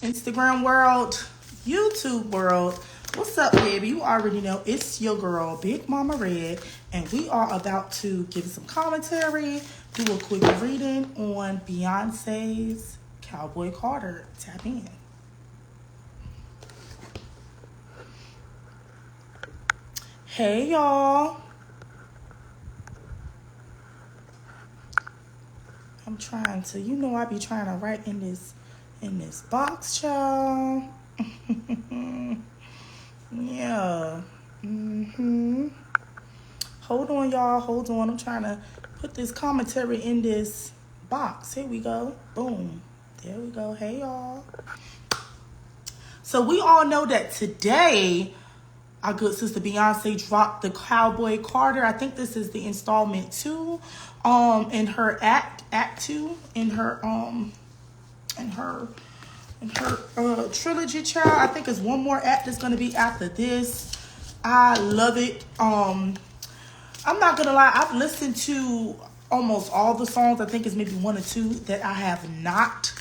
Instagram world, YouTube world. What's up, baby? You already know it's your girl, Big Mama Red, and we are about to give some commentary, do a quick reading on Beyonce's Cowboy Carter. Tap in. Hey, y'all. I'm trying to, I be trying to write in this box, child. Yeah. Hold on, y'all. Hold on. I'm trying to put this commentary in this box. Here we go. Boom. There we go. Hey, y'all. So we all know that today, our good sister Beyonce dropped the Cowboy Carter. I think this is the installment 2, in her act 2, in her trilogy, child. I think it's one more act that's gonna be after this. I love it. I'm not gonna lie, I've listened to almost all the songs. I think it's maybe 1 or 2 that I have not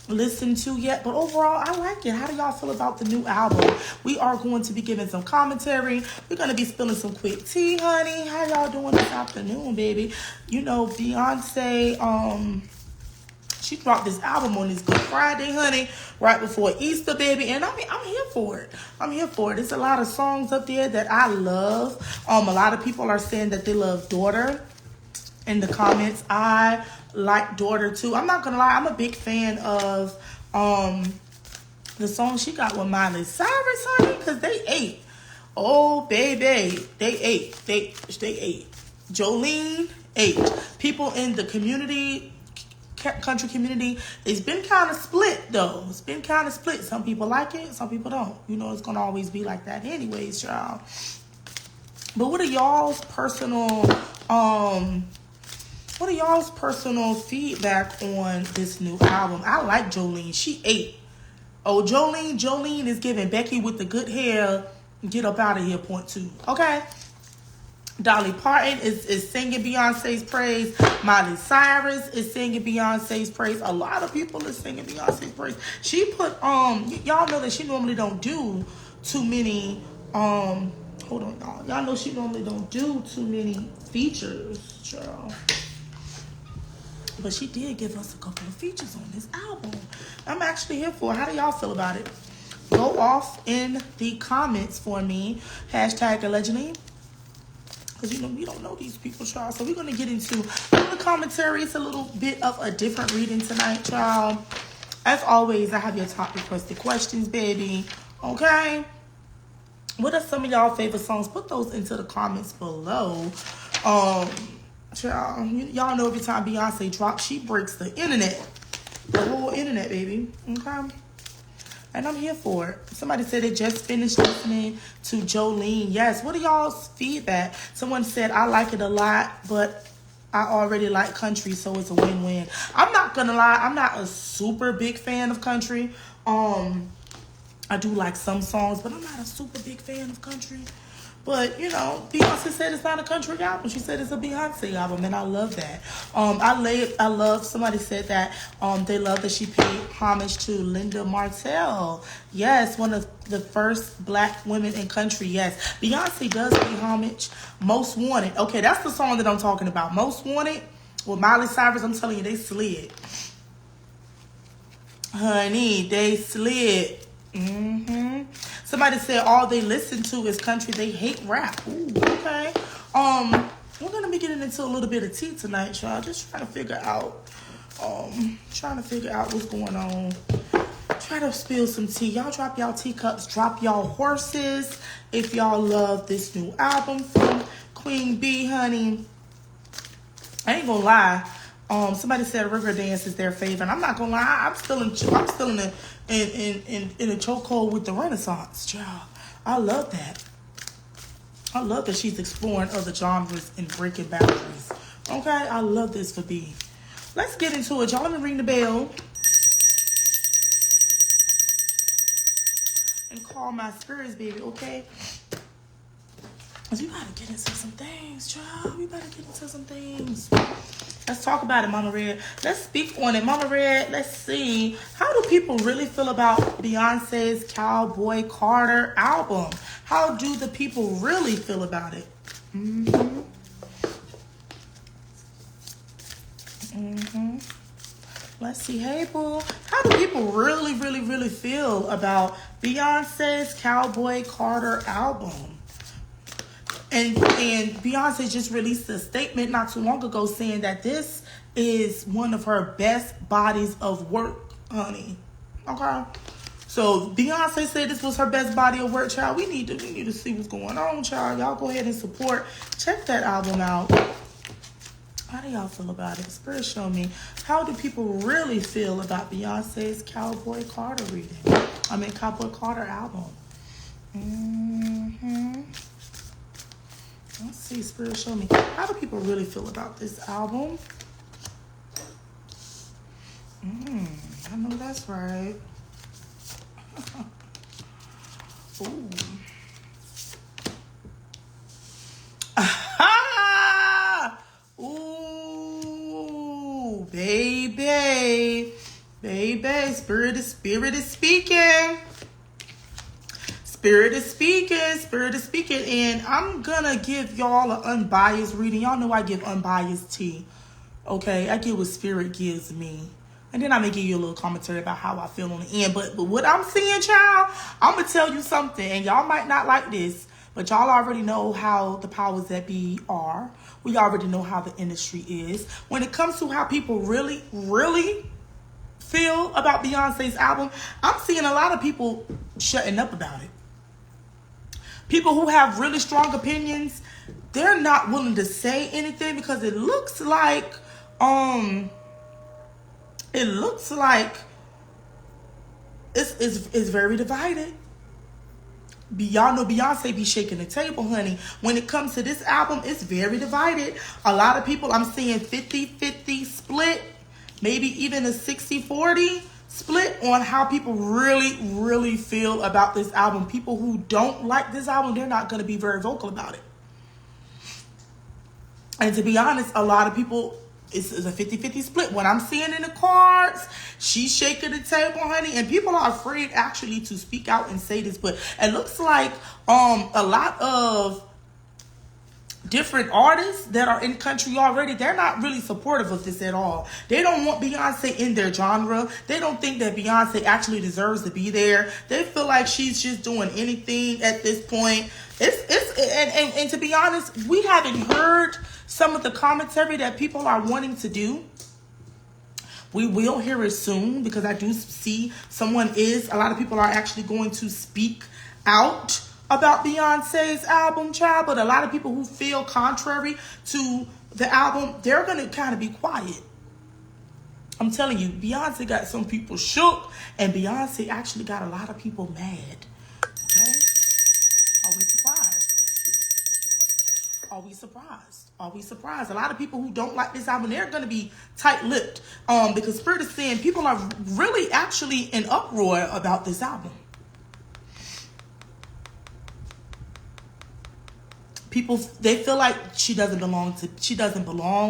listened to yet, but overall I like it. How do y'all feel about the new album? We are going to be giving some commentary. We're going to be spilling some quick tea, honey. How y'all doing this afternoon, baby? Beyonce, she dropped this album on this Good Friday, honey, right before Easter, baby, and I'm here for it. I'm here for it. There's a lot of songs up there that I love. A lot of people are saying that they love Daughter in the comments. I like Daughter too. I'm not gonna lie, I'm a big fan of the song she got with Miley Cyrus, honey, because they ate. Oh baby, they ate. They ate. Jolene ate. People in the community, country community, it's been kind of split though. It's been kind of split. Some people like it, some people don't. It's gonna always be like that anyways, y'all. But what are y'all's personal feedback on this new album? I like Jolene. She ate. Oh, Jolene is giving Becky with the good hair, get up out of here, .2. Okay. Dolly Parton is singing Beyonce's praise. Miley Cyrus is singing Beyonce's praise. A lot of people are singing Beyonce's praise. She put, y'all know that she normally don't do too many, hold on, y'all. Y'all know she normally don't do too many features, child. But she did give us a couple of features on this album. I'm actually here for it. How do y'all feel about it? Go off in the comments for me. # allegedly. Because, we don't know these people, y'all. So we're going to get into the commentary. It's a little bit of a different reading tonight, y'all. As always, I have your top requested questions, baby. Okay? What are some of y'all favorite songs? Put those into the comments below. Y'all know every time Beyonce drops, she breaks the internet. The whole internet, baby. Okay? And I'm here for it. Somebody said they just finished listening to Jolene. Yes. What are y'all's feedback? Someone said, I like it a lot, but I already like country, so it's a win-win. I'm not gonna lie. I'm not a super big fan of country. I do like some songs, but I'm not a super big fan of country. But, Beyonce said it's not a country album. She said it's a Beyonce album, and I love that. I love, somebody said that they love that she paid homage to Linda Martell. Yes, one of the first black women in country. Yes, Beyonce does pay homage. Most Wanted. Okay, that's the song that I'm talking about. Most Wanted with Miley Cyrus. I'm telling you, they slid. Honey, they slid. Somebody said all they listen to is country. They hate rap. Ooh, okay. We're gonna be getting into a little bit of tea tonight, y'all. Just trying to figure out what's going on. Try to spill some tea. Y'all drop y'all teacups, drop y'all horses if y'all love this new album from Queen B, honey. I ain't gonna lie. Somebody said River Dance is their favorite. I'm not gonna lie. I'm still in a chokehold with the Renaissance, child. I love that. I love that she's exploring other genres and breaking boundaries. Okay, I love this for B. Let's get into it, y'all. Let me ring the bell and call my spirits, baby. Okay. Cause we gotta get into some things, child. We better get into some things. Let's talk about it, Mama Red. Let's speak on it, Mama Red. Let's see. How do people really feel about Beyonce's Cowboy Carter album? How do the people really feel about it? Let's see. Hey, boo. How do people really feel about Beyonce's Cowboy Carter album? And Beyonce just released a statement not too long ago saying that this is one of her best bodies of work, honey. Okay? So Beyonce said this was her best body of work, child. We need to see what's going on, child. Y'all go ahead and support. Check that album out. How do y'all feel about it? Spirit, show me. How do people really feel about Beyonce's Cowboy Carter Cowboy Carter album? Let's see, Spirit, show me. How do people really feel about this album? I know that's right. Ooh. Ooh, baby. Spirit is speaking. Spirit is speaking, and I'm gonna give y'all an unbiased reading. Y'all know I give unbiased tea, okay? I give what Spirit gives me, and then I'm gonna give you a little commentary about how I feel on the end. But what I'm seeing, child, I'm gonna tell you something, and y'all might not like this, but y'all already know how the powers that be are. We already know how the industry is. When it comes to how people really feel about Beyonce's album, I'm seeing a lot of people shutting up about it. People who have really strong opinions, they're not willing to say anything because it looks like it's very divided. Y'all know Beyonce be shaking the table, honey. When it comes to this album, it's very divided. A lot of people, I'm seeing 50-50 split, maybe even a 60-40 split on how people really feel about this album. People who don't like this album, they're not going to be very vocal about it. And to be honest, a lot of people, it's a 50-50 split. What I'm seeing in the cards, she's shaking the table, honey, and people are afraid actually to speak out and say this, but it looks like a lot of different artists that are in country already, they're not really supportive of this at all. They don't want Beyonce in their genre. They don't think that Beyonce actually deserves to be there. They feel like she's just doing anything at this point. And to be honest, we haven't heard some of the commentary that people are wanting to do. We will hear it soon because I do see a lot of people are actually going to speak out about Beyonce's album, child, but a lot of people who feel contrary to the album, they're going to kind of be quiet. I'm telling you, Beyonce got some people shook, and Beyonce actually got a lot of people mad. Okay? Are we surprised? A lot of people who don't like this album, they're going to be tight-lipped because Spirit is saying people are really actually in uproar about this album. People, they feel like she doesn't belong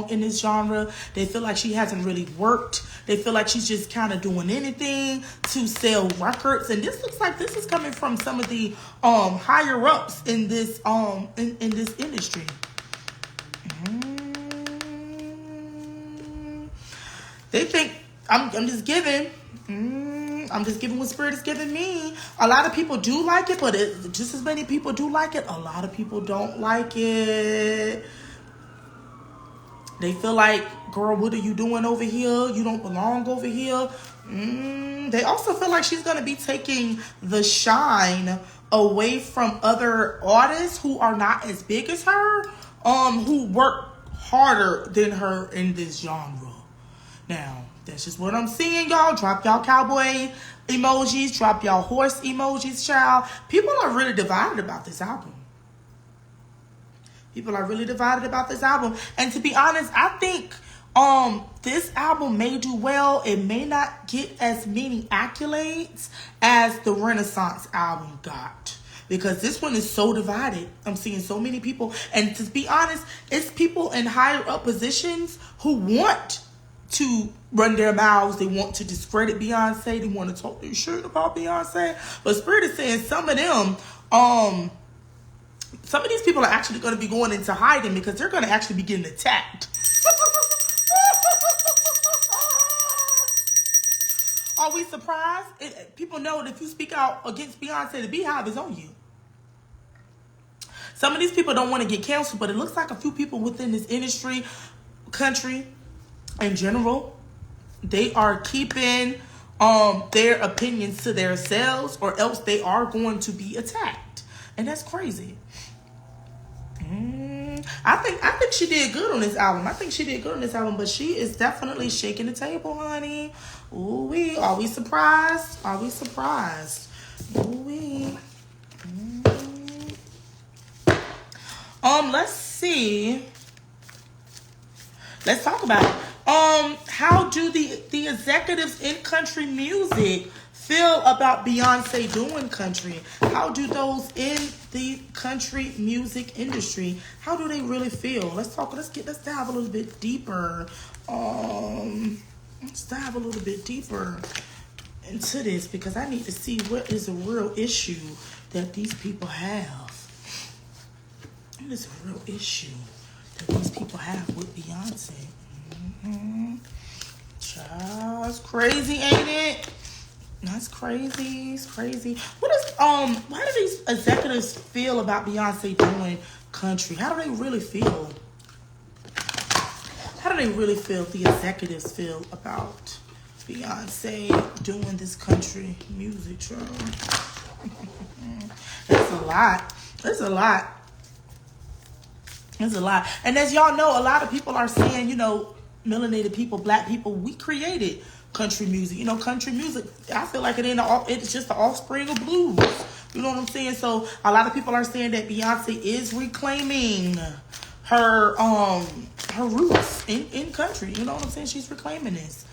in this genre. They feel like she hasn't really worked. They feel like she's just kind of doing anything to sell records. And this looks like this is coming from some of the higher ups in this in this industry. They think I'm just giving. I'm just giving what Spirit is giving me. A lot of people do like it, but just as many people do like it, a lot of people don't like it. They feel like, girl, what are you doing over here? You don't belong over here. They also feel like she's going to be taking the shine away from other artists who are not as big as her, who work harder than her in this genre. Now, that's just what I'm seeing, y'all. Drop y'all cowboy emojis. Drop y'all horse emojis, child. People are really divided about this album. And to be honest, I think this album may do well. It may not get as many accolades as the Renaissance album got. because this one is so divided. I'm seeing so many people, and to be honest, it's people in higher up positions who want to run their mouths. They want to discredit Beyonce. They want to talk their shit about Beyonce. But Spirit is saying some of them, some of these people are actually going to be going into hiding because they're going to actually be getting attacked. Are we surprised? People know that if you speak out against Beyonce, the Beehive is on you. Some of these people don't want to get canceled, but it looks like a few people within this industry, country in general, they are keeping their opinions to themselves, or else they are going to be attacked. And that's crazy. I think she did good on this album. But she is definitely shaking the table, honey. Ooh-wee. Are we surprised? Ooh-wee. Let's see. Let's talk about it. How do the executives in country music feel about Beyonce doing country? How do those in the country music industry, how do they really feel? Let's dive a little bit deeper. Let's dive a little bit deeper into this, because I need to see what is a real issue that these people have. What is a real issue that these people have with Beyonce? Child, it's crazy, ain't it? That's crazy. It's crazy. Why do these executives feel about Beyonce doing country? How do they really feel? How do they really feel? The executives feel about Beyonce doing this country music, child. That's a lot. There's a lot. And as y'all know, a lot of people are saying, melanated people, black people, we created country music. Country music, I feel like it's just the offspring of blues. You know what I'm saying? So a lot of people are saying that Beyonce is reclaiming her roots in country. You know what I'm saying? She's reclaiming this.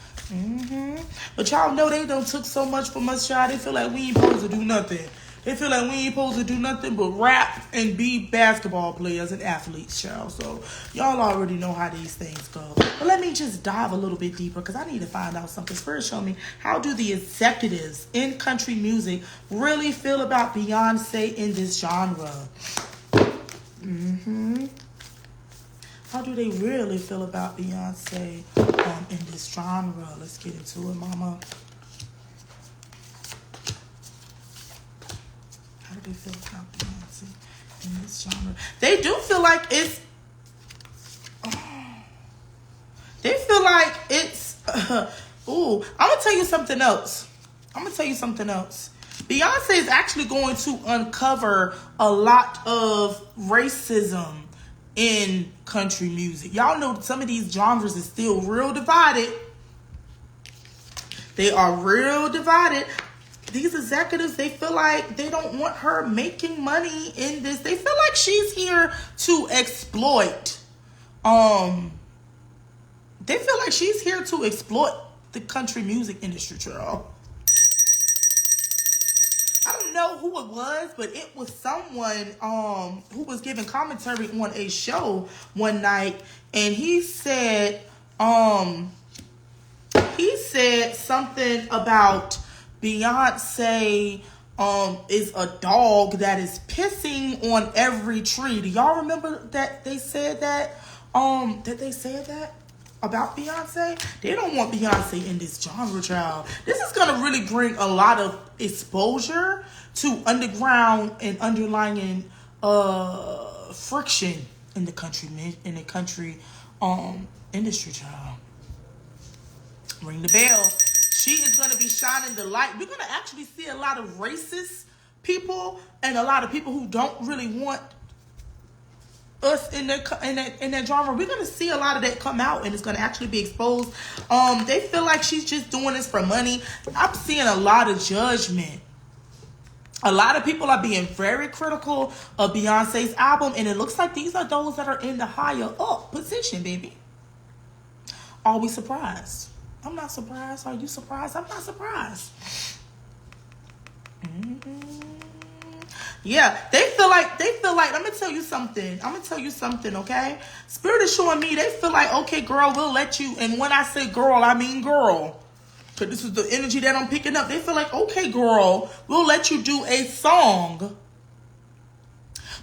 But y'all know they done took so much from us, y'all. They feel like we ain't supposed to do nothing. They feel like we ain't supposed to do nothing but rap and be basketball players and athletes, child. So y'all already know how these things go. But let me just dive a little bit deeper, because I need to find out something. Spirit, show me, how do the executives in country music really feel about Beyonce in this genre? How do they really feel about Beyonce in this genre? Let's get into it, mama. How do they feel about Beyonce in this genre? They do feel like it's... They feel like it's... I'm going to tell you something else. Beyonce is actually going to uncover a lot of racism in country music. Y'all know some of these genres is still real divided. They are real divided. These executives, they feel like they don't want her making money in this. They feel like she's here to exploit. They feel like she's here to exploit the country music industry, child. I don't know who it was, but it was someone who was giving commentary on a show one night, and he said something about Beyonce is a dog that is pissing on every tree. Do y'all remember that they said that? About Beyonce? They don't want Beyonce in this genre, child. This is going to really bring a lot of exposure to underground and underlying friction in the country industry, child. Ring the bell. She is going to be shining the light. We're going to actually see a lot of racist people and a lot of people who don't really want us in that genre. We're going to see a lot of that come out, and it's going to actually be exposed. They feel like she's just doing this for money. I'm seeing a lot of judgment. A lot of people are being very critical of Beyonce's album, and it looks like these are those that are in the higher up position, baby. Are we surprised? I'm not surprised. Are you surprised? I'm not surprised. Yeah, they feel like, let me tell you something. Okay? Spirit is showing me they feel like, okay, girl, we'll let you. And when I say girl, I mean girl. Because this is the energy that I'm picking up. They feel like, okay, girl, we'll let you do a song.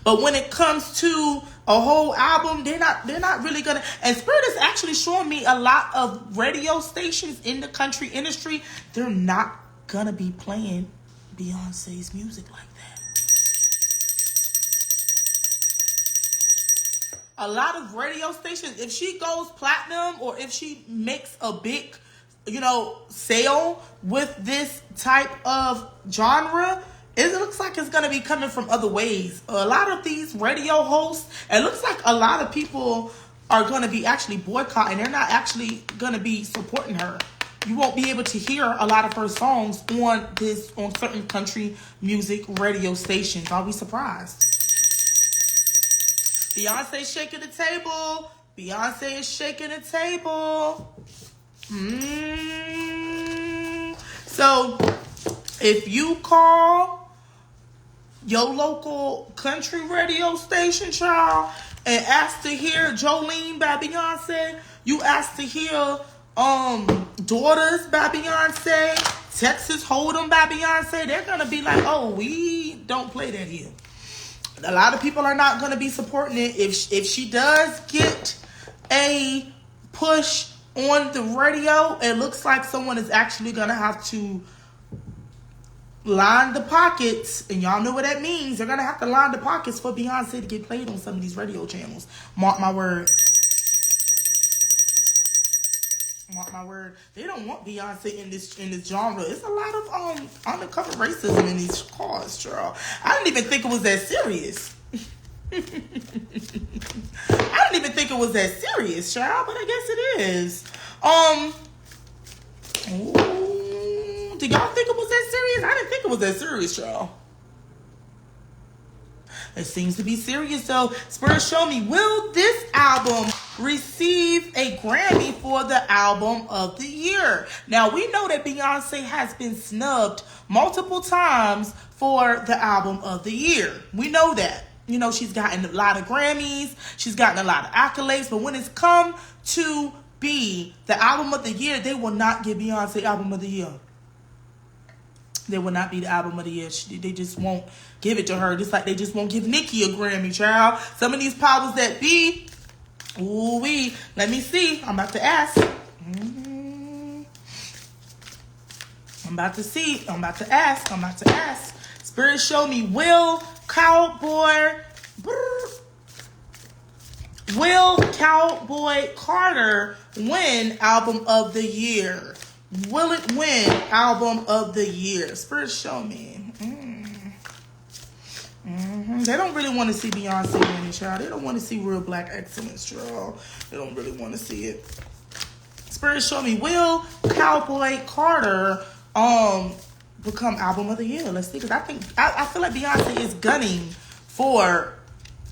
But when it comes to a whole album, they're not really gonna. And Spirit is actually showing me a lot of radio stations in the country industry. They're not gonna be playing Beyonce's music like that. A lot of radio stations, if she goes platinum or if she makes a big, sale with this type of genre, it looks like it's going to be coming from other ways. A lot of these radio hosts, it looks like a lot of people are going to be actually boycotting. They're not actually going to be supporting her. You won't be able to hear a lot of her songs on certain country music radio stations. I'll be surprised. Beyonce shaking the table. Beyonce is shaking the table. So, if you call your local country radio station, child, and ask to hear Jolene by Beyonce, you ask to hear Daughters by Beyonce, Texas Hold'em by Beyonce, they're gonna be like, oh, we don't play that here. A lot of people are not gonna be supporting it. If she does get a push on the radio, it looks like someone is actually gonna have to line the pockets, and y'all know what that means. They're gonna have to line the pockets for Beyonce to get played on some of these radio channels. Mark my word. Mark my word. They don't want Beyonce in this genre. It's a lot of undercover racism in these cars, Charles. I didn't even think it was that serious. I didn't even think it was that serious, child, but I guess it is. Do y'all think it was that serious? I didn't think it was that serious, child. It seems to be serious, though. Spirit, show me, will this album receive a Grammy for the album of the year? Now, we know that Beyonce has been snubbed multiple times for the album of the year. We know that. She's gotten a lot of Grammys. She's gotten a lot of accolades. But when it's come to be the album of the year, they will not give Beyonce album of the year. They will not be the album of the year. They just won't give it to her. Just like they just won't give Nicki a Grammy, child. Some of these powers that be, ooh-wee. Let me see. I'm about to ask. I'm about to see. I'm about to ask. Spirit, show me, will Cowboy Carter win album of the year? Will it win album of the year? Spirit, show me. They don't really want to see Beyonce winning, child. They don't want to see real black excellence, child. They don't really want to see it. Spirit, show me, will Cowboy Carter become album of the year? Let's see, because I feel like Beyonce is gunning for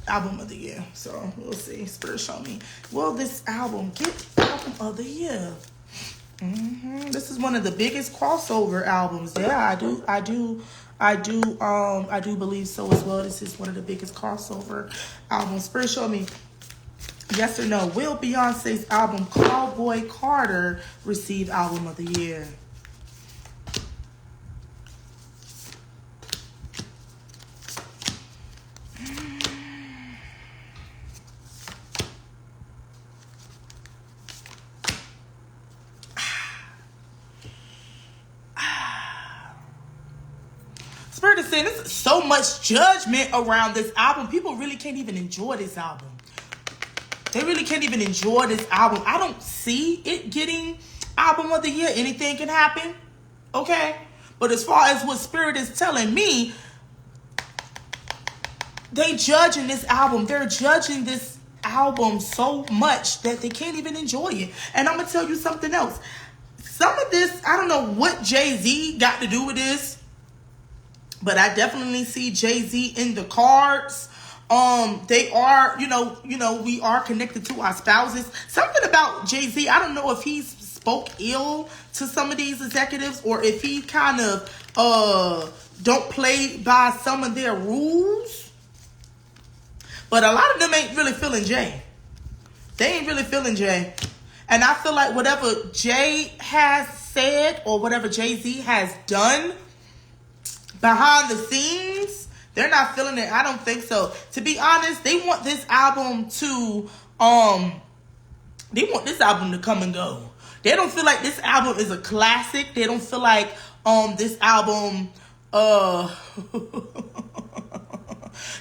album of the year. So we'll see. Spirit, show me, will this album get album of the year? This is one of the biggest crossover albums. Yeah, I do believe so as well. This is one of the biggest crossover albums. Spirit, show me, yes or no, will Beyonce's album Cowboy Carter receive album of the year? Spirit is saying there's so much judgment around this album. People really can't even enjoy this album. They really can't even enjoy this album. I don't see it getting album of the year. Anything can happen. Okay? But as far as what Spirit is telling me, they judging this album. They're judging this album so much that they can't even enjoy it. And I'm going to tell you something else. Some of this, I don't know what Jay-Z got to do with this. But I definitely see Jay-Z in the cards. They are, we are connected to our spouses. Something about Jay-Z, I don't know if he spoke ill to some of these executives or if he kind of don't play by some of their rules. But a lot of them ain't really feeling Jay. They ain't really feeling Jay. And I feel like whatever Jay has said or whatever Jay-Z has done behind the scenes, they're not feeling it. I don't think so. To be honest, they want this album to come and go. They don't feel like this album is a classic. They don't feel like this album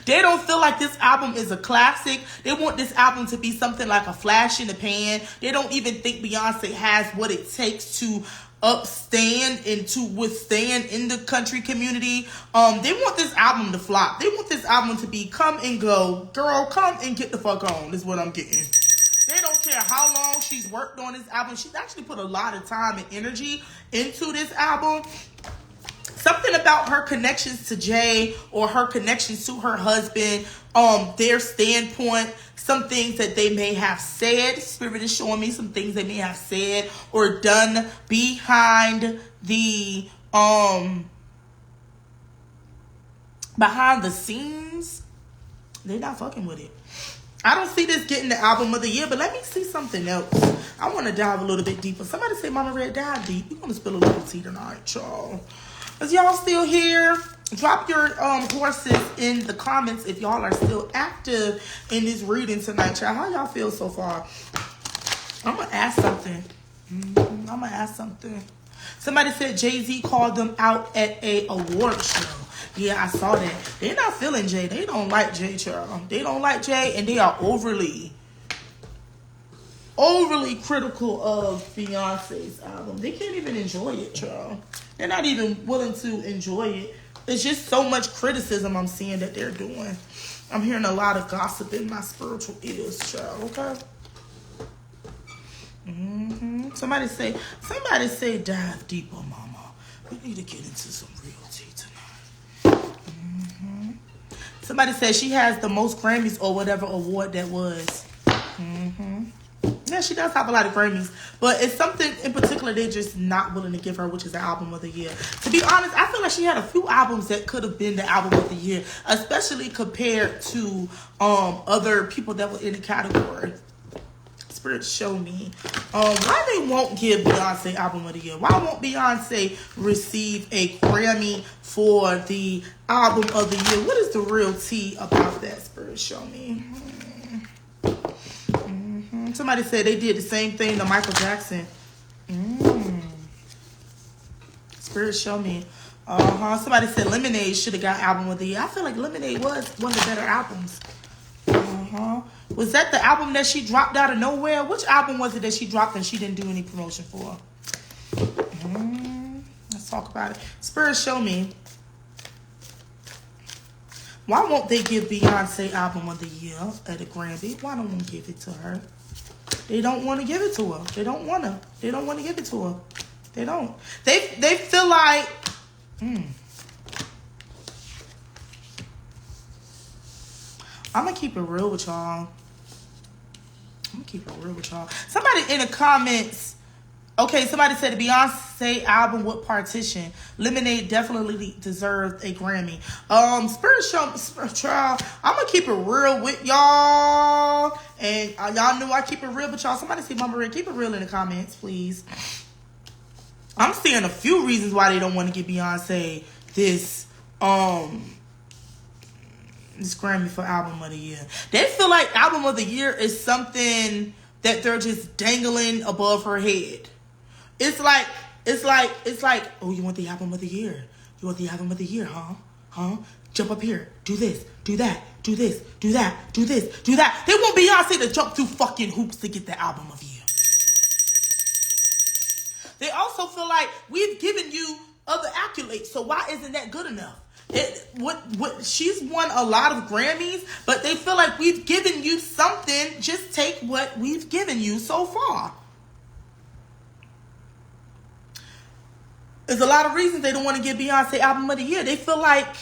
they don't feel like this album is a classic. They want this album to be something like a flash in the pan. They don't even think Beyonce has what it takes to upstand and to withstand in the country community. They want this album to flop. They want this album to be come and go. Girl, come and get the fuck on. Is what I'm getting. They don't care how long she's worked on this album. She's actually put a lot of time and energy into this album. Something about her connections to Jay or her connections to her husband, their standpoint, some things that they may have said. Spirit is showing me some things they may have said or done behind the scenes. They're not fucking with it. I don't see this getting the album of the year, but let me see something else. I want to dive a little bit deeper. Somebody say Mama Red dive deep. We're going to spill a little tea tonight, y'all. Is y'all still here? Drop your horses in the comments if y'all are still active in this reading tonight, y'all. How y'all feel so far? I'm going to ask something. I'm going to ask something. Somebody said Jay-Z called them out at a award show. Yeah, I saw that. They're not feeling Jay. They don't like Jay, child. They don't like Jay, and they are overly critical of Beyonce's album. They can't even enjoy it, child. They're not even willing to enjoy it. It's just so much criticism I'm seeing that they're doing. I'm hearing a lot of gossip in my spiritual ears, child. Okay? Somebody say, dive deeper, mama. We need to get into some real tea tonight. Somebody said she has the most Grammys or whatever award that was. Yeah, she does have a lot of Grammys. But it's something in particular they're just not willing to give her, which is the album of the year. To be honest, I feel like she had a few albums that could have been the album of the year, especially compared to other people that were in the category. Spirit show me. Why they won't give Beyonce album of the year? Why won't Beyonce receive a Grammy for the album of the year? What is the real tea about that? Spirit show me. Somebody said they did the same thing to Michael Jackson. Spirit show me. Somebody said Lemonade should have got album of the year. I feel like Lemonade was one of the better albums. Was that the album that she dropped out of nowhere? Which album was it that she dropped and she didn't do any promotion for? Let's talk about it. Spirit show me. Why won't they give Beyonce album of the year at a Grammy? Why don't they give it to her? They don't want to give it to her. They don't want to give it to her. They don't. They feel like I'm going to keep it real with y'all. Somebody in the comments, okay, somebody said the Beyonce album with Partition. Lemonade definitely deserved a Grammy. Spirit child, I'm going to keep it real with y'all. And y'all know I keep it real with y'all. Somebody say Mama Red, keep it real in the comments, please. I'm seeing a few reasons why they don't want to give Beyonce this Grammy for album of the year. They feel like album of the year is something that they're just dangling above her head. It's like, oh, you want the album of the year? You want the album of the year, huh? Jump up here. Do this. Do that. Do this. Do that. Do this. Do that. They want Beyonce to jump through fucking hoops to get the album of the year. They also feel like we've given you other accolades, so why isn't that good enough? She's won a lot of Grammys, but they feel like we've given you something. Just take what we've given you so far. There's a lot of reasons they don't want to give Beyonce album of the year. They feel like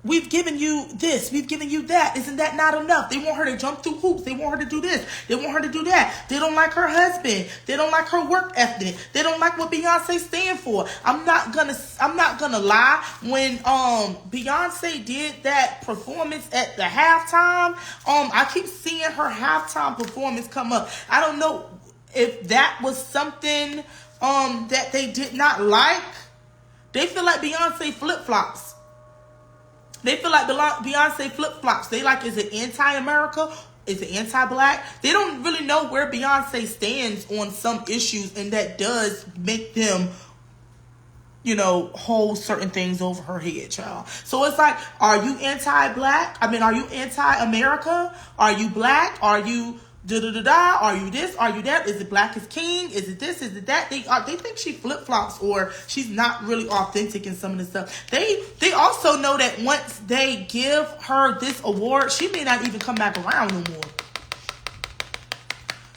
we've given you this, we've given you that. Isn't that not enough? They want her to jump through hoops. They want her to do this. They want her to do that. They don't like her husband. They don't like her work ethic. They don't like what Beyonce stand for. I'm not gonna lie. When Beyonce did that performance at the halftime, I keep seeing her halftime performance come up. I don't know if that was something that they did not like. They feel like Beyonce flip-flops. They feel like Beyonce flip-flops. They like, is it anti-America? Is it anti-black? They don't really know where Beyonce stands on some issues, and that does make them, hold certain things over her head, child. So it's like, are you anti-black? Are you anti-America? Are you black? Are you da-da-da-da? Are you this? Are you that? Is it black is king? Is it this? Is it that? They think she flip-flops, or she's not really authentic in some of the stuff. They also know that once they give her this award, she may not even come back around no more.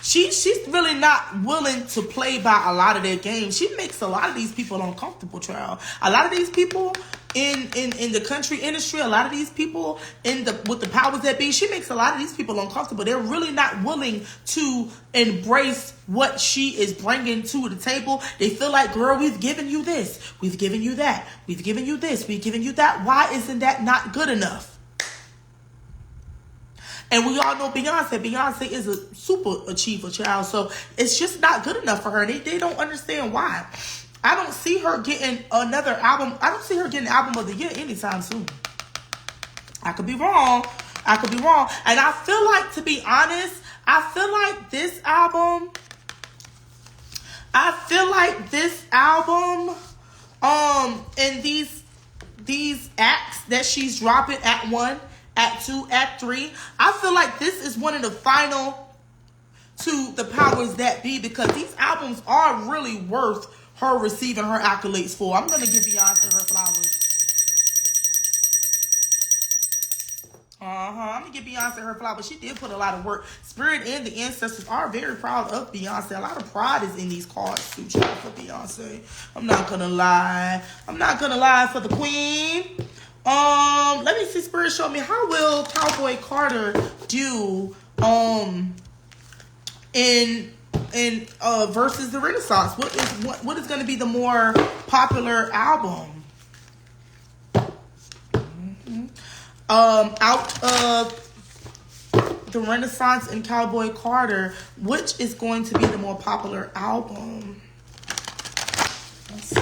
She's really not willing to play by a lot of their games. She makes a lot of these people uncomfortable, child. A lot of these people in the country industry, a lot of these people with the powers that be, she makes a lot of these people uncomfortable. They're really not willing to embrace what she is bringing to the table. They feel like, girl, we've given you this, we've given you that, we've given you this, we've given you that. Why isn't that not good enough? And we all know Beyonce. Beyonce is a super achiever, child. So it's just not good enough for her. They don't understand why. I don't see her getting another album. I don't see her getting album of the year anytime soon. I could be wrong. And I feel like, to be honest, I feel like this album, and these acts that she's dropping, Act 1, Act 2, Act 3, I feel like this is one of the final to the powers that be, because these albums are really worth her receiving her accolades for. I'm going to give Beyonce her flowers. I'm going to give Beyonce her flowers. She did put a lot of work. Spirit and the ancestors are very proud of Beyonce. A lot of pride is in these cards too, child, for Beyonce. I'm not going to lie for the queen. Let me see. Spirit show me, how will Cowboy Carter do in versus the Renaissance? What is going to be the more popular album? Out of the Renaissance and Cowboy Carter, which is going to be the more popular album? Let's see.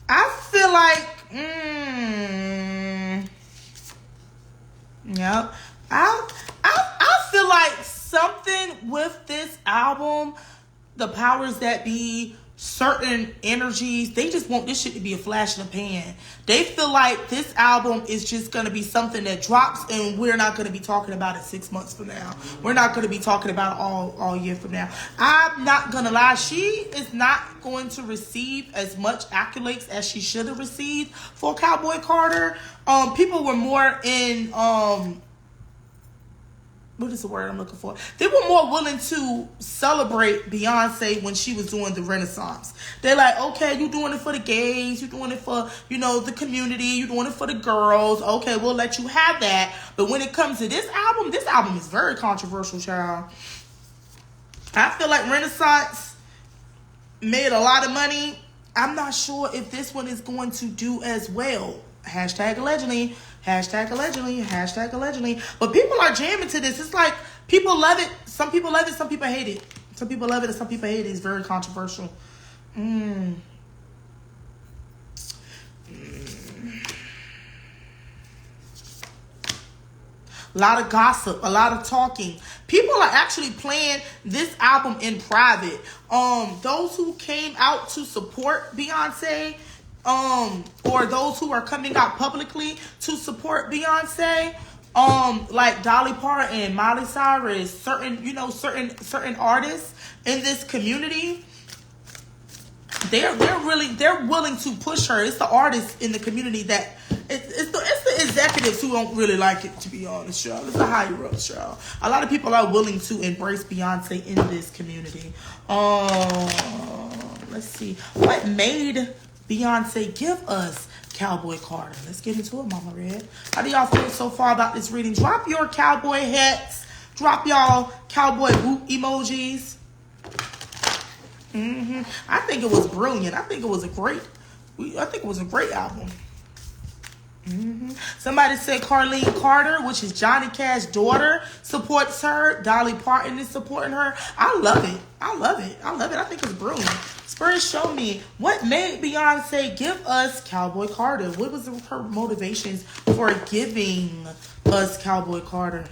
I feel like, yep. I feel like something with this album, the powers that be, certain energies, they just want this shit to be a flash in the pan. They feel like this album is just going to be something that drops, and we're not going to be talking about it 6 months from now. We're not going to be talking about it all year from now. I'm not going to lie. She is not going to receive as much accolades as she should have received for Cowboy Carter. People were more in, what is the word I'm looking for? They were more willing to celebrate Beyonce when she was doing the Renaissance. They're like, okay, you doing it for the gays, you doing it for, the community, you doing it for the girls. Okay, we'll let you have that. But when it comes to this album is very controversial, child. I feel like Renaissance made a lot of money. I'm not sure if this one is going to do as well. Hashtag allegedly. Hashtag allegedly. Hashtag allegedly. But people are jamming to this. It's like, people love it. Some people love it. Some people hate it. Some people love it and some people hate it. It's very controversial. A lot of gossip, a lot of talking. People are actually playing this album in private. Those who came out to support Beyonce, or those who are coming out publicly to support Beyonce, like Dolly Parton and Miley Cyrus, certain artists in this community, they're willing to push her. It's the artists in the community that it's the executives who don't really like it, to be honest, y'all. It's the higher ups, y'all. A lot of people are willing to embrace Beyonce in this community. Let's see. What made Beyonce give us Cowboy Carter? Let's get into it, Mama Red. How do y'all feel so far about this reading? Drop your cowboy hats. Drop y'all cowboy boot emojis. I think it was brilliant. I think it was a great album. Somebody said Carleen Carter, which is Johnny Cash's daughter, supports her. Dolly Parton is supporting her. I love it. I think it's brilliant. Spirit, show me what made Beyonce give us Cowboy Carter. What was her motivations for giving us Cowboy Carter?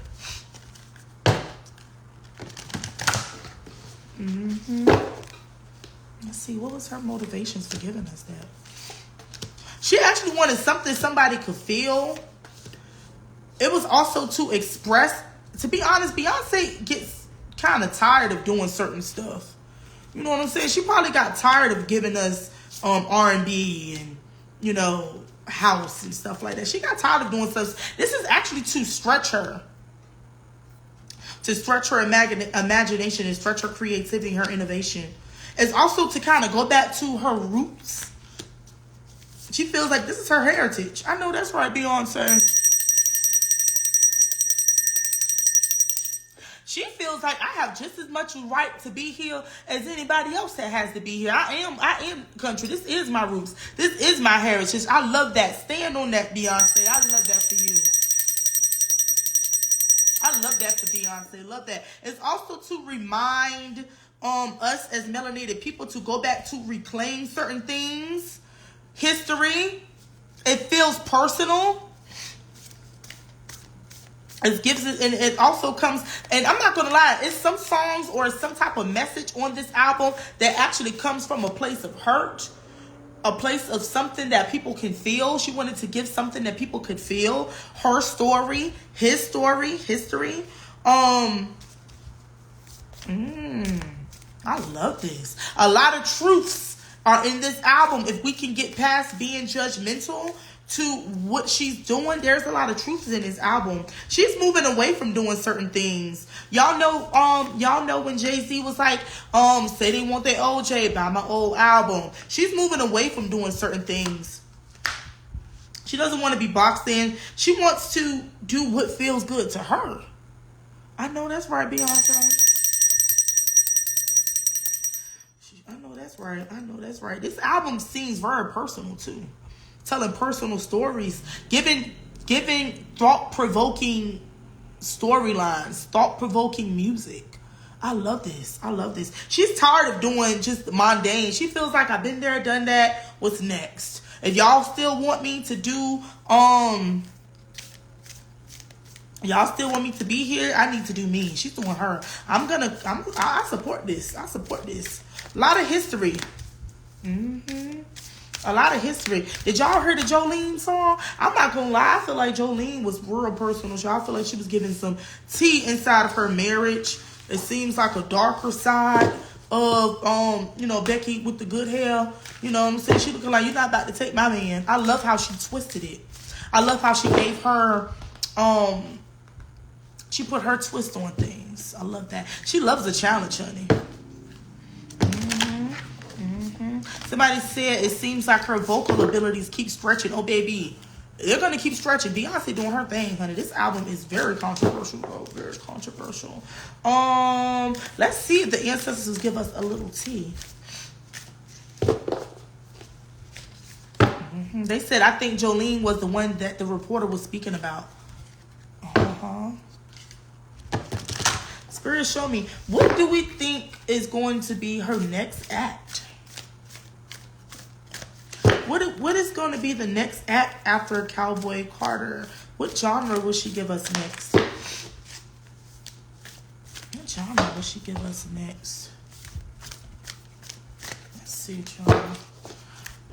Let's see, what was her motivations for giving us that? She actually wanted something somebody could feel. It was also to express. To be honest, Beyonce gets kind of tired of doing certain stuff. You know what I'm saying? She probably got tired of giving us R&B and, you know, house and stuff like that. She got tired of doing stuff. This is actually to stretch her. To stretch her imagination and stretch her creativity, her innovation. It's also to kind of go back to her roots. She feels like this is her heritage. I know that's right, Beyonce. She feels like I have just as much right to be here as anybody else that has to be here. I am country. This is my roots. This is my heritage. I love that. Stand on that, Beyonce. I love that for you. I love that for Beyonce. Love that. It's also to remind us as melanated people to go back to reclaim certain things. History. It feels personal. It gives it, and it also comes, and I'm not gonna lie, it's some songs or some type of message on this album that actually comes from a place of hurt, a place of something that people can feel. She wanted to give something that people could feel. Her story, his story, history. I love this. A lot of truths are in this album. If we can get past being judgmental to what she's doing, there's a lot of truths in this album. She's moving away from doing certain things. Y'all know when Jay-Z was like, say they want their OJ, buy my old album. She's moving away from doing certain things. She doesn't want to be boxed in. She wants to do what feels good to her. I know that's right, Beyonce. I know that's right. This album seems very personal too. Telling personal stories, giving thought-provoking storylines, thought-provoking music. I love this. She's tired of doing just the mundane. She feels like I've been there, done that. What's next? If y'all still want me to do, y'all still want me to be here, I need to do me. She's doing her. I support this. A lot of history. A lot of history. Did y'all hear the Jolene song? I'm not gonna lie. I feel like Jolene was real personal. I feel like she was giving some tea inside of her marriage. It seems like a darker side of, Becky with the good hair. You know what I'm saying? She looking like, you're not about to take my man. I love how she twisted it. I love how she gave her, she put her twist on things. I love that. She loves a challenge, honey. Somebody said it seems like her vocal abilities keep stretching. Oh, baby. They're going to keep stretching. Beyonce doing her thing, honey. This album is very controversial, bro. Very controversial. Let's see if the ancestors give us a little tea. They said, I think Jolene was the one that the reporter was speaking about. Spirit, show me. What do we think is going to be her next act? What is going to be the next act after Cowboy Carter? What genre will she give us next? What genre will she give us next? Let's see, y'all.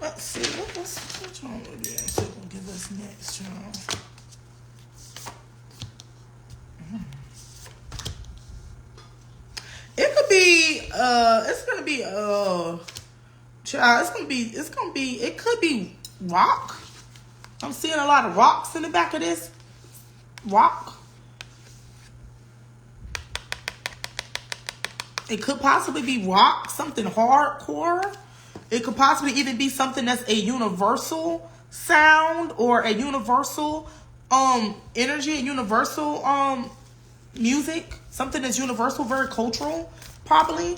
Let's see. What genre will Beyonce going to give us next, y'all? It could be, it's going to be, child, it could be rock. I'm seeing a lot of rocks in the back of this. Rock. It could possibly be rock, something hardcore. It could possibly even be something that's a universal sound or a universal energy, a universal music. Something that's universal, very cultural, probably.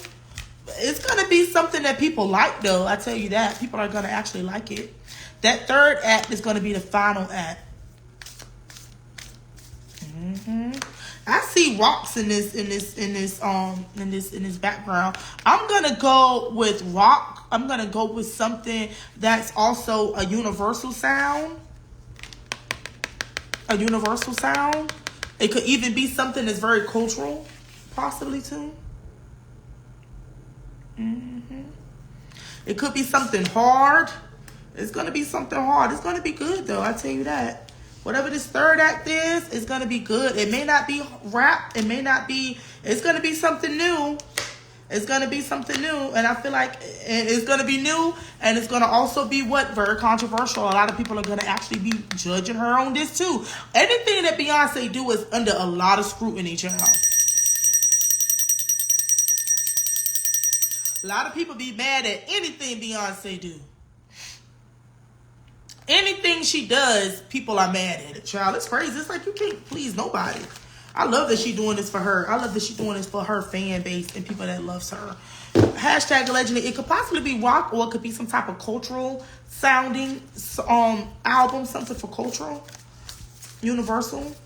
It's going to be something that people like, though. I tell you that. People are going to actually like it. That third act is going to be the final act. I see rocks in this background. I'm gonna go with rock. I'm gonna go with something that's also a universal sound. A universal sound. It could even be something that's very cultural, possibly too. It could be something hard. It's gonna be something hard. It's gonna be good though. I tell you that. Whatever this third act is, it's going to be good. It may not be rap. It may not be... It's going to be something new. It's going to be something new. And I feel like it's going to be new. And it's going to also be what? Very controversial. A lot of people are going to actually be judging her on this too. Anything that Beyonce do is under a lot of scrutiny, child. A lot of people be mad at anything Beyonce do. Anything she does, people are mad at it, child. It's crazy. It's like you can't please nobody. I love that she's doing this for her. I love that she's doing this for her fan base and people that loves her. Hashtag allegedly. It could possibly be rock or it could be some type of cultural sounding album. Something for cultural. Universal.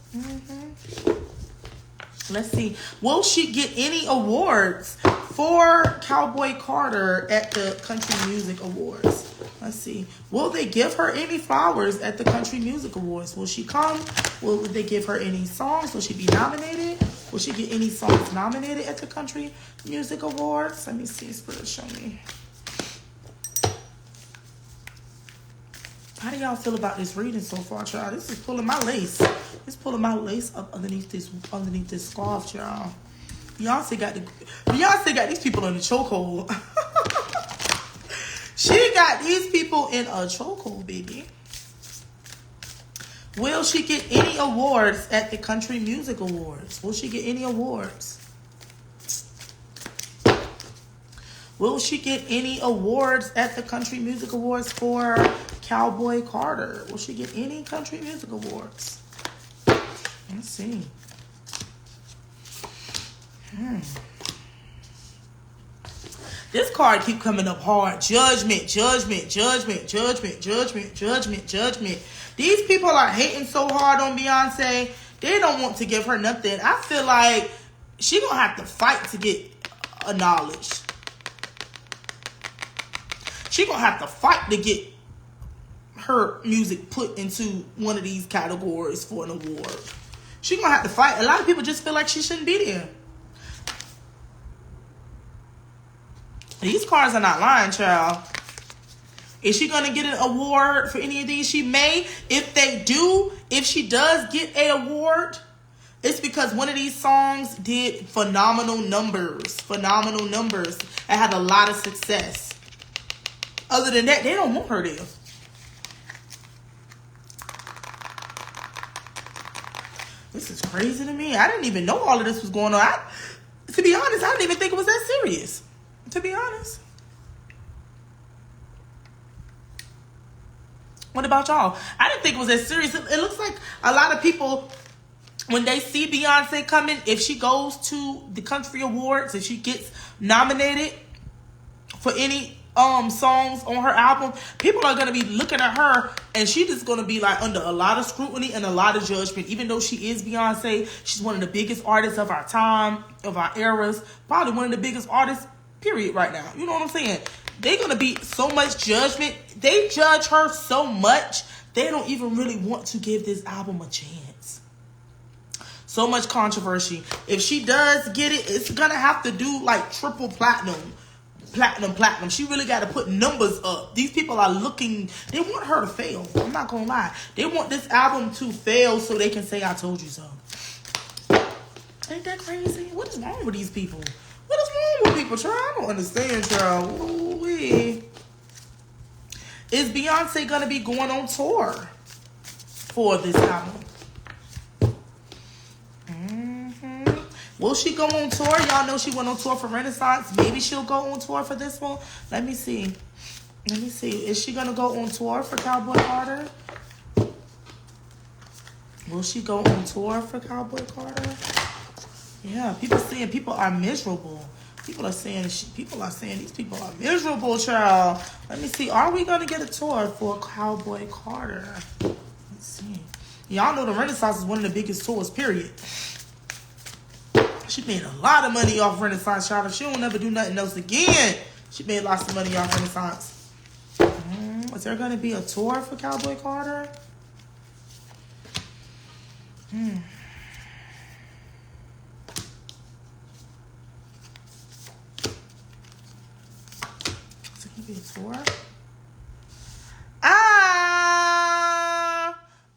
Let's see. Will she get any awards for Cowboy Carter at the Country Music Awards? Let's see. Will they give her any flowers at the Country Music Awards? Will she come? Will they give her any songs? Will she be nominated? Will she get any songs nominated at the Country Music Awards? Let me see. Spirit, show me. How do y'all feel about this reading so far, child? This is pulling my lace. It's pulling my lace up underneath this scarf, y'all. Beyonce got these people in a chokehold. She got these people in a chokehold, baby. Will she get any awards at the Country Music Awards? Will she get any awards? Will she get any awards at the Country Music Awards for Cowboy Carter? Will she get any Country Music Awards? Let's see. This card keep coming up hard. Judgment, judgment, judgment, judgment, judgment, judgment, judgment. These people are hating so hard on Beyonce. They don't want to give her nothing. I feel like she gonna have to fight to get acknowledged. She gonna have to fight to get her music put into one of these categories for an award. She gonna have to fight. A lot of people just feel like she shouldn't be there. These cards are not lying, child. Is she gonna get an award for any of these? She may. If they do, if she does get an award, it's because one of these songs did phenomenal numbers. Phenomenal numbers. It had a lot of success. Other than that, they don't want her there. This is crazy to me. I didn't even know all of this was going on. To be honest, I didn't even think it was that serious. To be honest. What about y'all? I didn't think it was that serious. It looks like a lot of people, when they see Beyonce coming, if she goes to the Country Awards, if she gets nominated for any songs on her album, people are going to be looking at her and she just going to be like under a lot of scrutiny and a lot of judgment. Even though she is Beyonce, she's one of the biggest artists of our time, of our eras, probably one of the biggest artists, period, right now. You know what I'm saying? They're going to be so much judgment. They judge her so much, they don't even really want to give this album a chance. So much controversy. If she does get it, it's going to have to do like triple platinum. Platinum. She really got to put numbers up. These people are looking, they want her to fail. I'm not going to lie. They want this album to fail so they can say, I told you so. Ain't that crazy? What is wrong with these people? What is wrong with people, child? I don't understand, child. Ooh-wee. Is Beyonce going to be going on tour? for this album. Will she go on tour? Y'all know she went on tour for Renaissance. Maybe she'll go on tour for this one. Let me see. Is she going to go on tour for Cowboy Carter? Will she go on tour for Cowboy Carter? Yeah, people saying people are miserable. People are saying these people are miserable, child. Let me see. Are we going to get a tour for Cowboy Carter? Let's see. Y'all know the Renaissance is one of the biggest tours, period. She made a lot of money off Renaissance, child. If she don't never do nothing else again, she made lots of money off Renaissance. Is there going to be a tour for Cowboy Carter? Is it going to be a tour?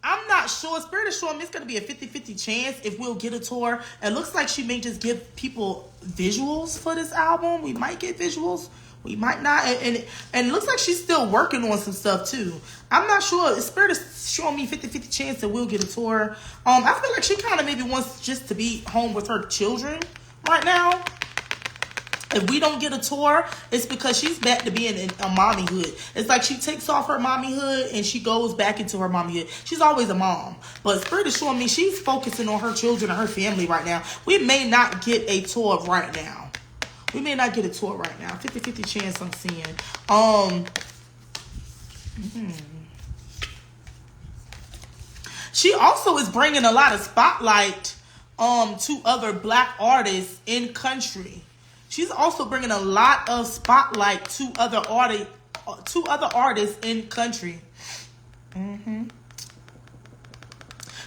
I'm not sure. Spirit is showing me it's going to be a 50-50 chance if we'll get a tour. It looks like she may just give people visuals for this album. We might get visuals. We might not. And it looks like she's still working on some stuff, too. I'm not sure. Spirit is showing me 50-50 chance that we'll get a tour. I feel like she kind of maybe wants just to be home with her children right now. If we don't get a tour, it's because she's back to being in a mommyhood. It's like she takes off her mommyhood and she goes back into her mommyhood. She's always a mom. But Spirit is showing me she's focusing on her children and her family right now. We may not get a tour right now. 50-50 chance I'm seeing. She also is bringing a lot of spotlight to other black artists in country. She's also bringing a lot of spotlight to other artists in country.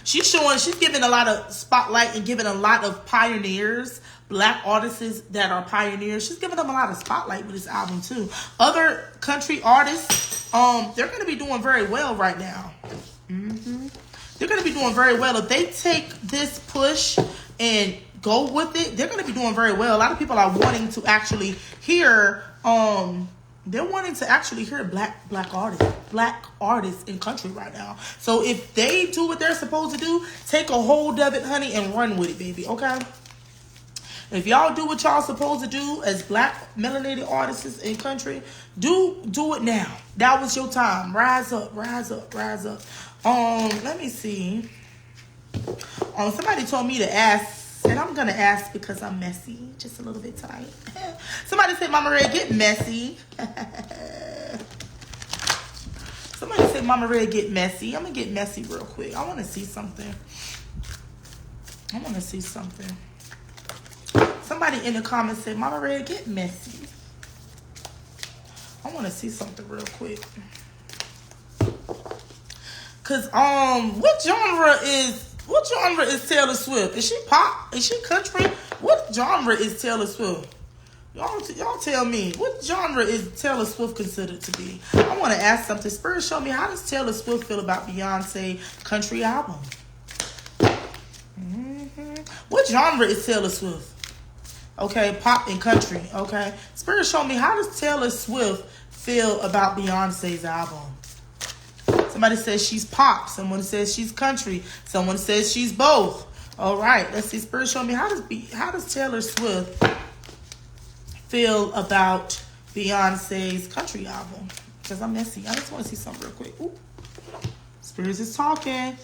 She's giving a lot of spotlight and giving a lot of pioneers, black artists that are pioneers. She's giving them a lot of spotlight with this album too. Other country artists, they're going to be doing very well right now. They're going to be doing very well if they take this push and go with it. They're going to be doing very well. A lot of people are wanting to actually hear. They're wanting to actually hear black artists in country right now. So if they do what they're supposed to do, take a hold of it, honey, and run with it, baby. Okay. If y'all do what y'all supposed to do as black melanated artists in country, do it now. That was your time. Rise up. Let me see. Somebody told me to ask. And I'm going to ask because I'm messy. Just a little bit tonight. Somebody said, Mama Red, get messy. Somebody said, Mama Red, get messy. I'm going to get messy real quick. I want to see something. Somebody in the comments said, Mama Red, get messy. I want to see something real quick. Because, what genre is Taylor Swift? Is she pop? Is she country? What genre is Taylor Swift? Y'all tell me. What genre is Taylor Swift considered to be? I want to ask something. Spirit, show me, how does Taylor Swift feel about Beyonce country album? What genre is Taylor Swift? Okay, pop and country. Okay. Spirit, show me, how does Taylor Swift feel about Beyonce's album? Somebody says she's pop. Someone says she's country. Someone says she's both. All right. Let's see. Spirit, show me, how does Taylor Swift feel about Beyonce's country album? Because I'm messy. I just want to see something real quick. Ooh. Spirit is talking.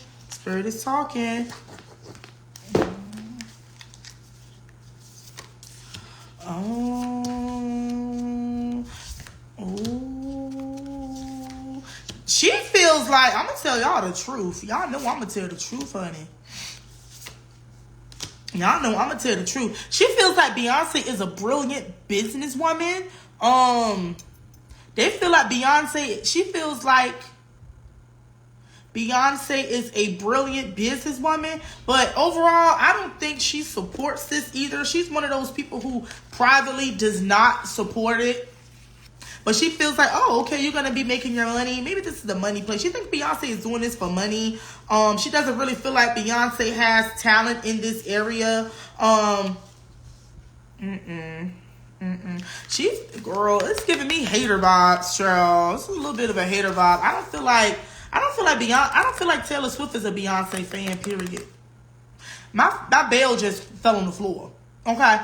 She feels like, I'm going to tell y'all the truth. Y'all know I'm going to tell the truth, honey. Y'all know I'm going to tell the truth. She feels like Beyonce is a brilliant businesswoman. They feel like she feels like Beyonce is a brilliant businesswoman. But overall, I don't think she supports this either. She's one of those people who privately does not support it. But she feels like, oh, okay, you're going to be making your money. Maybe this is the money play. She thinks Beyonce is doing this for money. She doesn't really feel like Beyonce has talent in this area. Girl, it's giving me hater vibes, Charles. It's a little bit of a hater vibe. I don't feel like I don't feel like I don't feel like Taylor Swift is a Beyonce fan, period. My bell just fell on the floor. Okay?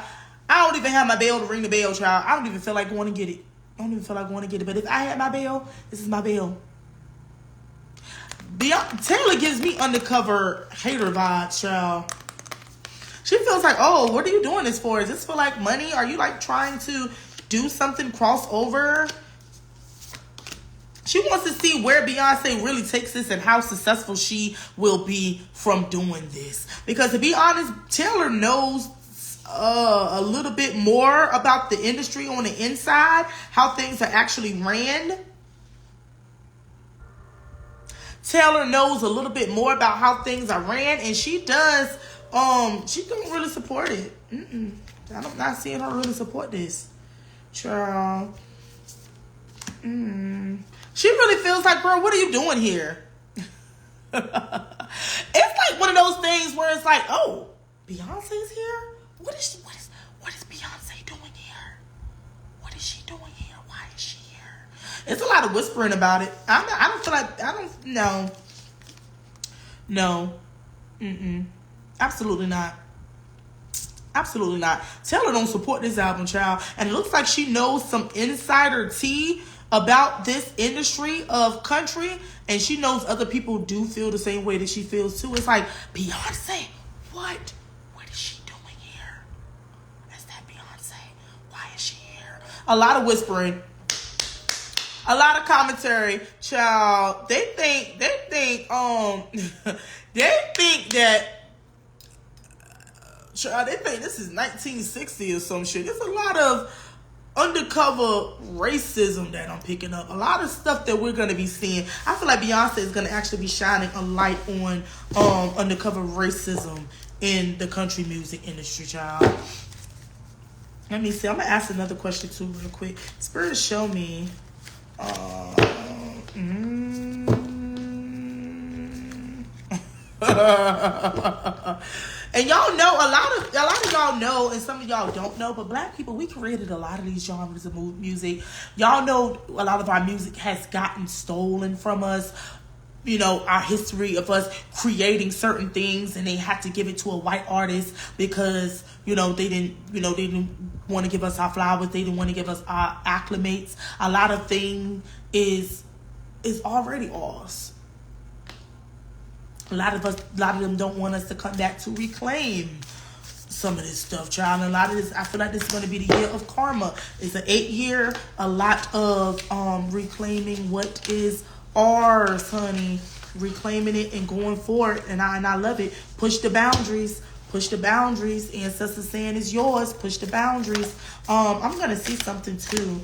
I don't even have my bell to ring the bell, child. I don't even feel like going to get it. I don't even feel like going to get it. But if I had my bell, this is my bell. Taylor gives me undercover hater vibes, child. She feels like, oh, what are you doing this for? Is this for like money? Are you like trying to do something crossover? She wants to see where Beyonce really takes this and how successful she will be from doing this. Because to be honest, Taylor knows a little bit more about the industry on the inside, how things are actually ran. Taylor knows a little bit more about how things are ran, and she does. She don't really support it. I'm not seeing her really support this, child. She really feels like, girl, what are you doing here? It's like one of those things where it's like, oh, Beyonce's here. What is Beyonce doing here? What is she doing here? Why is she here? It's a lot of whispering about it. I don't feel like, no. Absolutely not. Absolutely not. Taylor don't support this album, child. And it looks like she knows some insider tea about this industry of country. And she knows other people do feel the same way that she feels too. It's like, Beyonce, what? What is she doing here? Is that Beyonce? Why is she here? A lot of whispering. A lot of commentary, child. They think that child, they think this is 1960 or some shit. There's a lot of undercover racism that I'm picking up. A lot of stuff that we're going to be seeing. I feel like Beyonce is going to actually be shining a light on undercover racism in the country music industry, child. Let me see. I'm going to ask another question too real quick. Spirit, show me. And y'all know, a lot of y'all know, and some of y'all don't know, but black people, we created a lot of these genres of music. Y'all know a lot of our music has gotten stolen from us. You know, our history of us creating certain things, and they had to give it to a white artist because, they didn't want to give us our flowers. They didn't want to give us our acclimates. A lot of things is already ours. A lot of them don't want us to come back to reclaim some of this stuff, child. And a lot of this, I feel like this is going to be the year of karma. It's an 8-year, a lot of reclaiming what is ours, honey. Reclaiming it and going for it. And I love it. Push the boundaries. Push the boundaries. Ancestors saying it's yours. Push the boundaries. I'm going to see something too.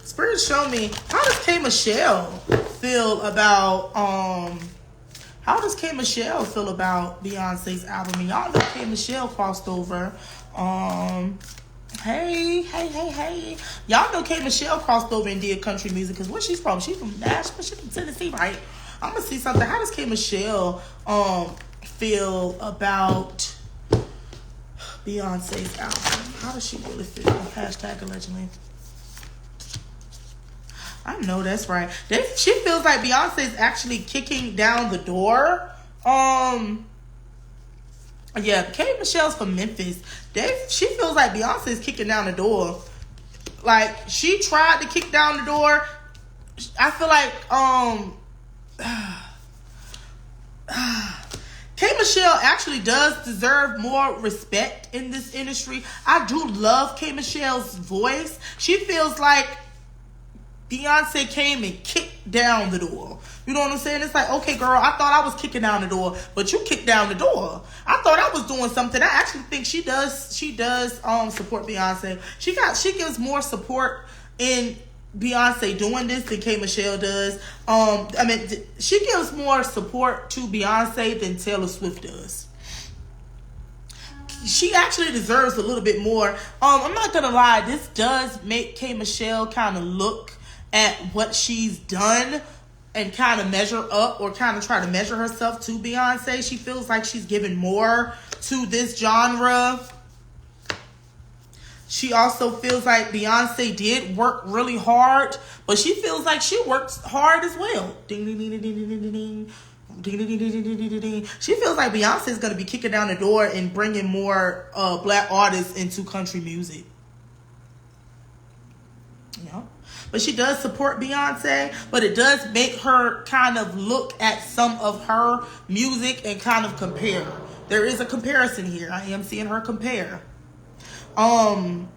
Spirit, show me, how does K Michelle feel about Beyonce's album? And y'all know K Michelle crossed over. Hey. Y'all know K Michelle crossed over and did country music, because where she's from? She's from Nashville. She's from Tennessee, right? I'm gonna see something. How does K Michelle feel about Beyonce's album? How does she really feel? Hashtag allegedly. I know that's right. She feels like Beyonce's actually kicking down the door. Yeah, K Michelle's from Memphis. She feels like Beyonce's kicking down the door. Like, she tried to kick down the door. I feel like K Michelle actually does deserve more respect in this industry. I do love K Michelle's voice. She feels like Beyonce came and kicked down the door. You know what I'm saying? It's like, okay, girl, I thought I was kicking down the door, but you kicked down the door. I thought I was doing something. I actually think she does support Beyonce. She gives more support in Beyonce doing this than K Michelle does. She gives more support to Beyonce than Taylor Swift does. She actually deserves a little bit more. I'm not gonna lie, this does make K Michelle kind of look at what she's done and kind of measure up, or kind of try to measure herself to Beyonce. She feels like she's given more to this genre. She also feels like Beyonce did work really hard, but she feels like she works hard as well. Ding, ding, ding, ding, ding, ding, ding, ding. Ding, ding, ding, ding, ding, ding, ding. She feels like Beyonce is going to be kicking down the door and bringing more black artists into country music. Yeah. But she does support Beyonce, but it does make her kind of look at some of her music and kind of compare. There is a comparison here. I am seeing her compare. I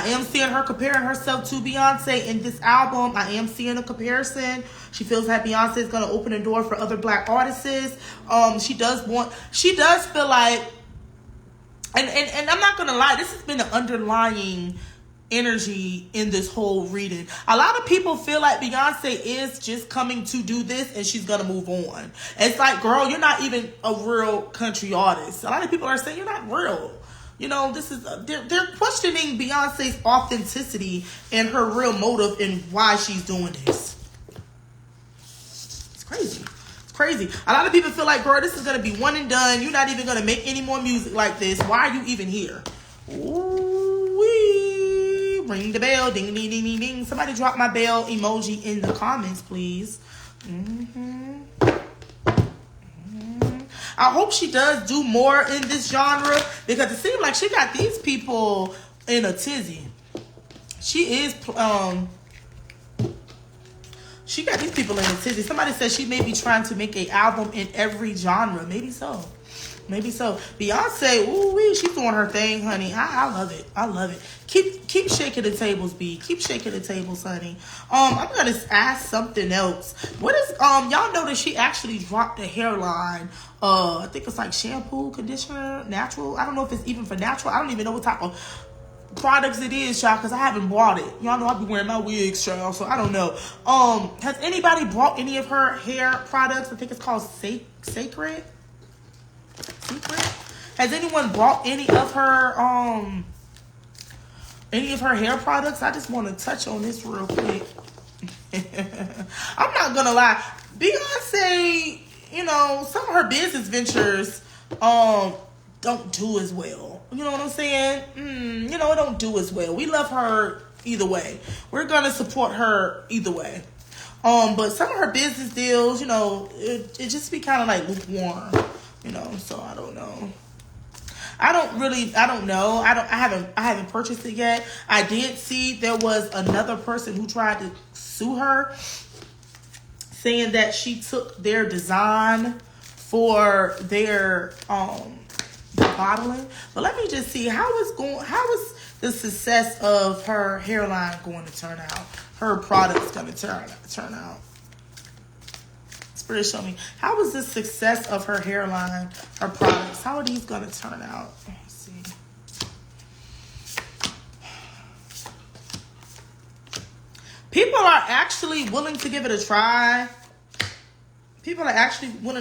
am seeing her comparing herself to Beyonce in this album. I am seeing a comparison. She feels like Beyonce is going to open the door for other black artists. She does feel like, and I'm not going to lie, this has been an underlying energy in this whole reading. A lot of people feel like Beyonce is just coming to do this and she's gonna move on. It's like, girl, you're not even a real country artist. A lot of people are saying you're not real. You know, this is they're questioning Beyonce's authenticity and her real motive and why she's doing this. It's crazy. It's crazy. A lot of people feel like, girl, this is gonna be one and done. You're not even gonna make any more music like this. Why are you even here? Ooh-wee. Ring the bell. Ding, ding, ding, ding, ding. Somebody drop my bell emoji in the comments, please. I hope she does do more in this genre, because it seems like she got these people in a tizzy. She got these people in a tizzy. Somebody says she may be trying to make an album in every genre. Maybe so. Maybe so. Beyonce, ooh, she's doing her thing, honey. I love it. I love it. Keep shaking the tables, B. Keep shaking the tables, honey. I'm gonna ask something else. What is y'all know that she actually dropped a hairline? I think it's like shampoo, conditioner, natural. I don't know if it's even for natural. I don't even know what type of products it is, y'all, because I haven't bought it. Y'all know I be wearing my wigs, y'all, so I don't know. Has anybody bought any of her hair products? I think it's called Sacred. Has anyone bought any of her hair products? I just want to touch on this real quick. I'm not gonna lie, Beyonce, you know, some of her business ventures don't do as well. You know what I'm saying? You know, it don't do as well. We love her either way. We're gonna support her either way. But some of her business deals, you know, it just be kind of like lukewarm. You know, so I don't know. I don't know. I haven't purchased it yet. I did see there was another person who tried to sue her, saying that she took their design for their bottling. But let me just see how is the success of her hairline going to turn out? Her product's going to turn out. Spirit, show me, how is the success of her hairline, her products, how are these going to turn out? Let me see. People are actually willing to give it a try. People actually want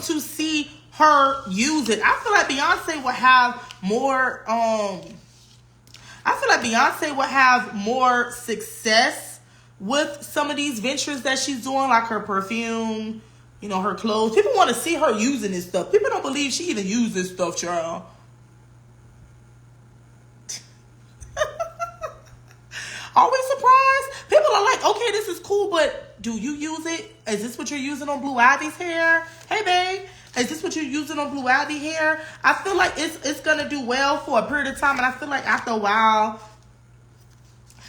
to see her use it. I feel like Beyonce would have more success with some of these ventures that she's doing, like her perfume, you know, her clothes. People want to see her using this stuff. People don't believe she even used this stuff, child. Are we surprised? People are like, okay, this is cool, but do you use it? Is this what you're using on Blue Ivy's hair? Hey, babe, is this what you're using on Blue Ivy hair? I feel like it's going to do well for a period of time, and I feel like after a while,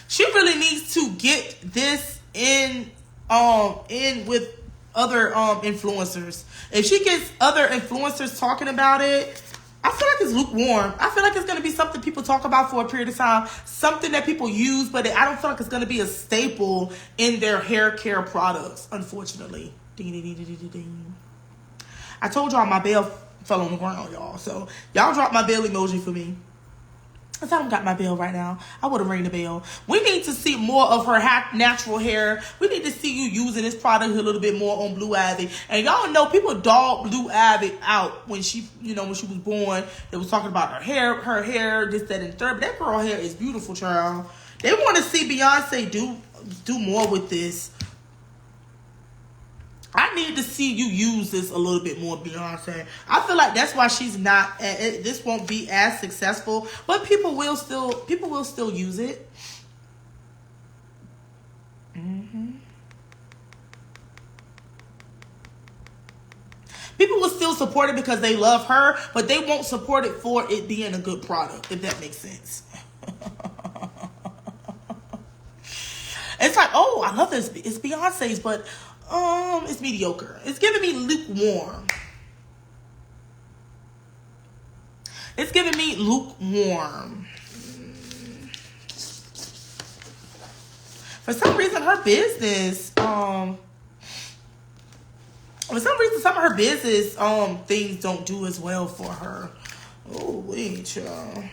she really needs to get this in with other influencers. If she gets other influencers talking about it, I feel like it's lukewarm. I feel like it's going to be something people talk about for a period of time, something that people use, but I don't feel like it's going to be a staple in their hair care products, unfortunately. Ding, ding, ding, ding, ding, ding. I told y'all my bell fell on the ground, y'all. So y'all drop my bell emoji for me. I don't got my bell right now. I would have rang the bell. We need to see more of her natural hair. We need to see you using this product a little bit more on Blue Ivy. And y'all know people dogged Blue Ivy out when she was born. They was talking about her hair, this, that, and the third. But that girl hair is beautiful, child. They want to see Beyonce do more with this. I need to see you use this a little bit more, Beyonce. I feel like that's why she's not. This won't be as successful, but people will still use it. People will still support it because they love her, but they won't support it for it being a good product, if that makes sense. It's like, oh, I love this. It's Beyonce's, but it's mediocre. It's giving me lukewarm. It's giving me lukewarm. For some reason, her business, some of her business things don't do as well for her. Oh, wait, y'all.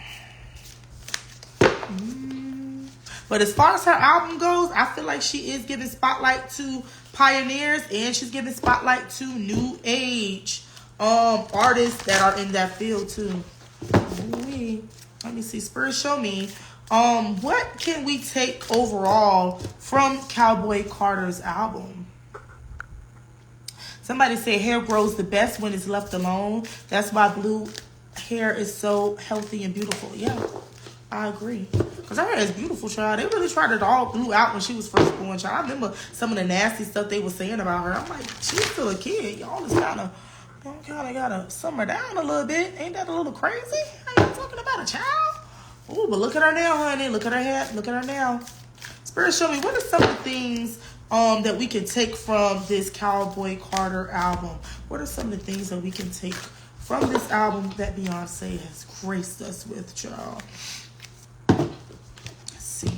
But as far as her album goes, I feel like she is giving spotlight to pioneers, and she's giving spotlight to new age artists that are in that field too. Let me see. Spirit, show me. What can we take overall from Cowboy Carter's album? Somebody said hair grows the best when it's left alone. That's why blue hair is so healthy and beautiful. Yeah, I agree. Because her hair is beautiful, child. They really tried it all blue out when she was first born, child. I remember some of the nasty stuff they were saying about her. I'm like, she's still a kid. Y'all just kind of gotta simmer down a little bit. Ain't that a little crazy? Ain't you talking about a child? Oh, but look at her now, honey. Look at her head. Look at her now. Spirit, show me, what are some of the things that we can take from this Cowboy Carter album? What are some of the things that we can take from this album that Beyonce has graced us with, child? Let's see.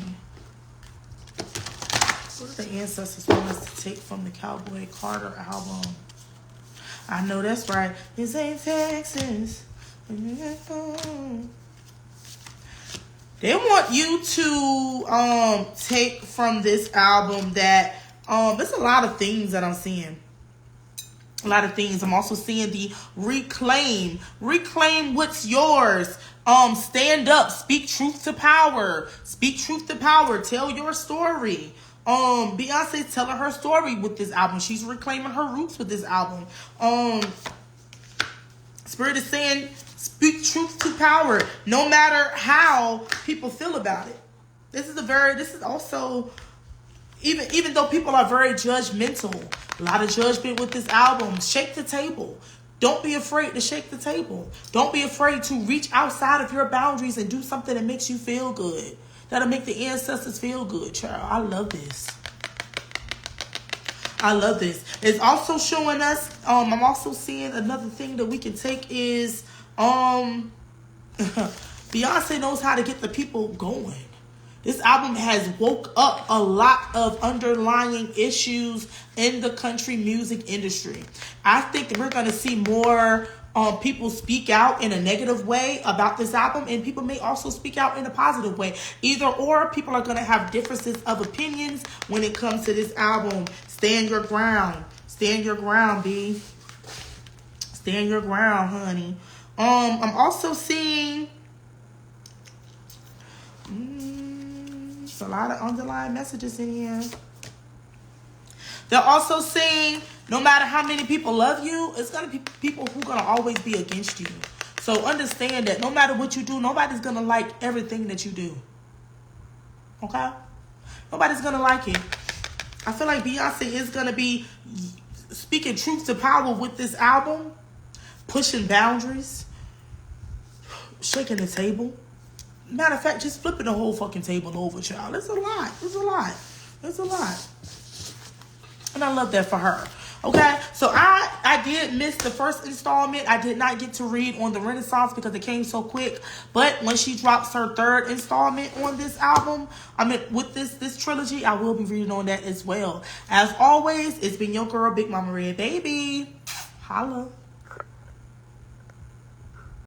What do the ancestors want us to take from the Cowboy Carter album? I know that's right. This ain't Texas. They want you to take from this album that there's a lot of things that I'm seeing. A lot of things. I'm also seeing the reclaim what's yours. Stand up, speak truth to power. Speak truth to power. Tell your story. Beyonce's telling her story with this album. She's reclaiming her roots with this album. Spirit is saying, speak truth to power, no matter how people feel about it. This is also, even though people are very judgmental, a lot of judgment with this album. Shake the table. Don't be afraid to shake the table. Don't be afraid to reach outside of your boundaries and do something that makes you feel good. That'll make the ancestors feel good, child. I love this. I love this. It's also showing us, I'm also seeing another thing that we can take is, Beyonce knows how to get the people going. This album has woke up a lot of underlying issues in the country music industry. I think that we're going to see more people speak out in a negative way about this album, and people may also speak out in a positive way. Either or, people are going to have differences of opinions when it comes to this album. Stand your ground. Stand your ground, B. Stand your ground, honey. I'm also seeing a lot of underlying messages in here. They're also saying, no matter how many people love you, it's going to be people who are going to always be against you. So understand that no matter what you do, nobody's going to like everything that you do. Okay? Nobody's going to like it. I feel like Beyonce is going to be speaking truth to power with this album, pushing boundaries, shaking the table. Matter of fact, just flipping the whole fucking table over, child. It's a lot. It's a lot. It's a lot. And I love that for her. Okay, so I did miss the first installment. I did not get to read on the Renaissance because it came so quick. But when she drops her third installment on this album, with this trilogy, I will be reading on that as well. As always, it's been your girl, Big Mama Red Baby. Holla.